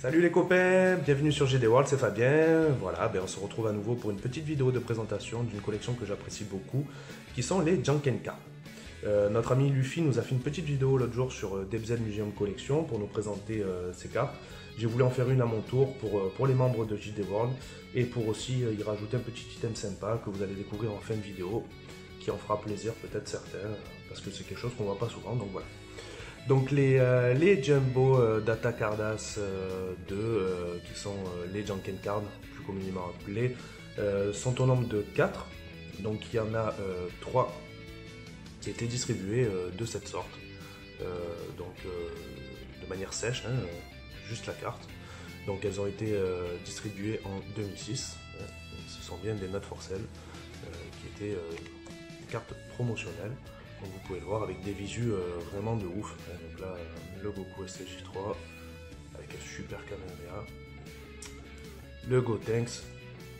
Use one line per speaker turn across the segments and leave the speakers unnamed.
Salut les copains, bienvenue sur GD World, c'est Fabien. Voilà, on se retrouve à nouveau pour une petite vidéo de présentation d'une collection que j'apprécie beaucoup, qui sont les Jankenka. Notre ami Luffy nous a fait une petite vidéo l'autre jour sur DBZ Museum Collection pour nous présenter ces cartes. J'ai voulu en faire une à mon tour pour les membres de JD World et pour aussi y rajouter un petit item sympa que vous allez découvrir en fin de vidéo, qui en fera plaisir peut-être certains, parce que c'est quelque chose qu'on voit pas souvent, donc voilà. Donc les Jumbo Data Cardass 2, qui sont les Janken Cards, plus communément appelés, sont au nombre de 4. Donc il y en a 3 qui étaient distribués de cette sorte, de manière sèche, hein, juste la carte. Donc elles ont été distribuées en 2006. Ce sont bien des notes Forcel qui étaient des cartes promotionnelles. Donc vous pouvez le voir avec des visus vraiment de ouf. Donc là, le Goku STJ3 avec un super Kamehameha. Le Gotenks,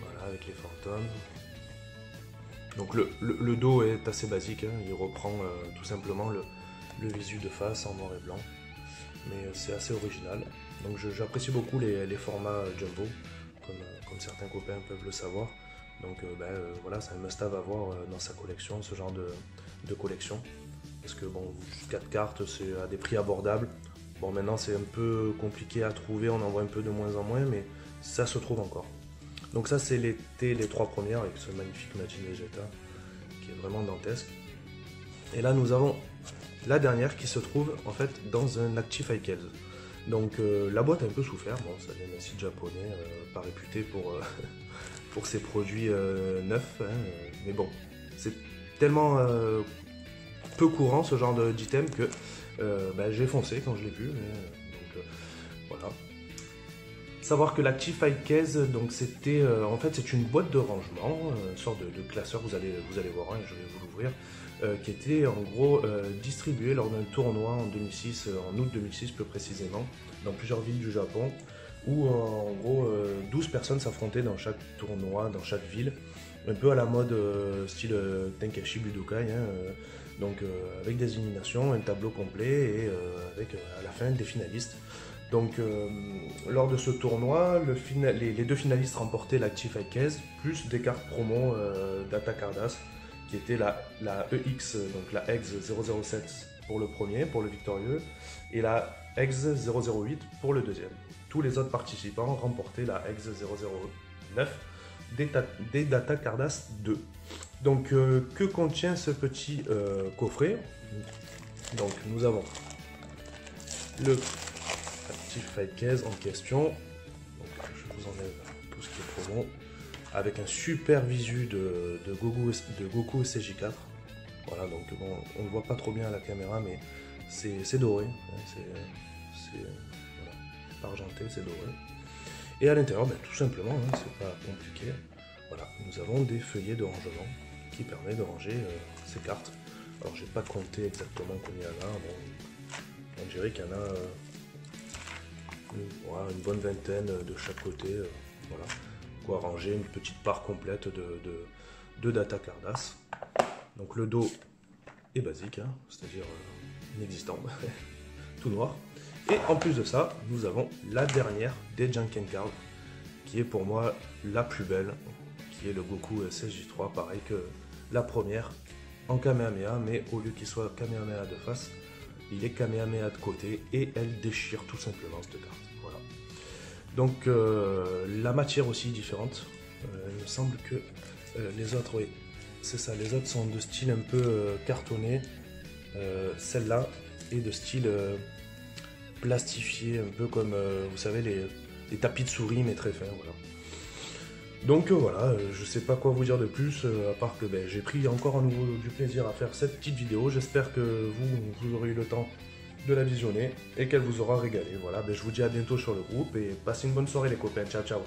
voilà, avec les fantômes. Donc le dos est assez basique, hein. Il reprend tout simplement le visu de face en noir et blanc. Mais c'est assez original. Donc j'apprécie beaucoup les formats jumbo, comme certains copains peuvent le savoir. Donc voilà, c'est un must-have à avoir dans sa collection, ce genre de collection. Parce que bon, 4 cartes, c'est à des prix abordables. Bon, maintenant c'est un peu compliqué à trouver, on en voit un peu de moins en moins, mais ça se trouve encore. Donc ça, c'est les 3 premières avec ce magnifique Majin Vegeta, qui est vraiment dantesque. Et là, nous avons la dernière qui se trouve en fait dans un Active Icals. Donc la boîte a un peu souffert, bon, ça vient d'un site japonais, pas réputé pour ses produits neufs, hein, mais bon, c'est tellement peu courant ce genre d'item que j'ai foncé quand je l'ai vu, voilà. Savoir que l'Active Icals, donc c'était en fait c'est une boîte de rangement, une sorte de classeur, vous allez voir, hein, je vais vous l'ouvrir, qui était en gros distribué lors d'un tournoi en 2006, en août 2006 plus précisément, dans plusieurs villes du Japon, où en gros 12 personnes s'affrontaient dans chaque tournoi, dans chaque ville, un peu à la mode style Tenkaichi Budokai, hein, donc avec des éliminations, un tableau complet et avec à la fin des finalistes. Donc lors de ce tournoi, les 2 finalistes remportaient l'Active Icals plus des cartes promo Data Cardass, qui était la EX, donc la EX 007 pour le premier, pour le victorieux, et la EX 008 pour le deuxième. Tous les autres participants remportaient la EX 009 des Data Cardass 2. Donc que contient ce petit coffret? Donc nous avons le Active Icals en question. Donc, je vous enlève tout ce qui est promo, avec un super visu de Goku STJ4. Voilà, donc bon, on ne le voit pas trop bien à la caméra, mais c'est doré, hein, c'est voilà, argenté, c'est doré. Et à l'intérieur, tout simplement, hein, c'est pas compliqué. Voilà, nous avons des feuillets de rangement qui permettent de ranger ces cartes. Alors, j'ai pas compté exactement combien il y en a. Bon, on dirait qu'il y en a voilà, une bonne vingtaine de chaque côté. Voilà, quoi ranger une petite part complète de Data Cardass. Donc le dos est basique, hein, c'est-à-dire inexistant, tout noir. Et en plus de ça, nous avons la dernière des Janken Cards, qui est pour moi la plus belle, qui est le Goku SSJ3, pareil que la première, en Kamehameha, mais au lieu qu'il soit Kamehameha de face, il est Kamehameha de côté, et elle déchire tout simplement cette carte. Voilà. Donc la matière aussi est différente. Il me semble que les autres, oui, c'est ça, les autres sont de style un peu cartonné. Celle-là est de style plastifié, un peu comme, vous savez, les tapis de souris, mais très fins, voilà. Donc voilà, je sais pas quoi vous dire de plus, à part que j'ai pris encore à nouveau du plaisir à faire cette petite vidéo. J'espère que vous aurez eu le temps de la visionner et qu'elle vous aura régalé. Voilà, je vous dis à bientôt sur le groupe et passez une bonne soirée les copains, ciao ciao.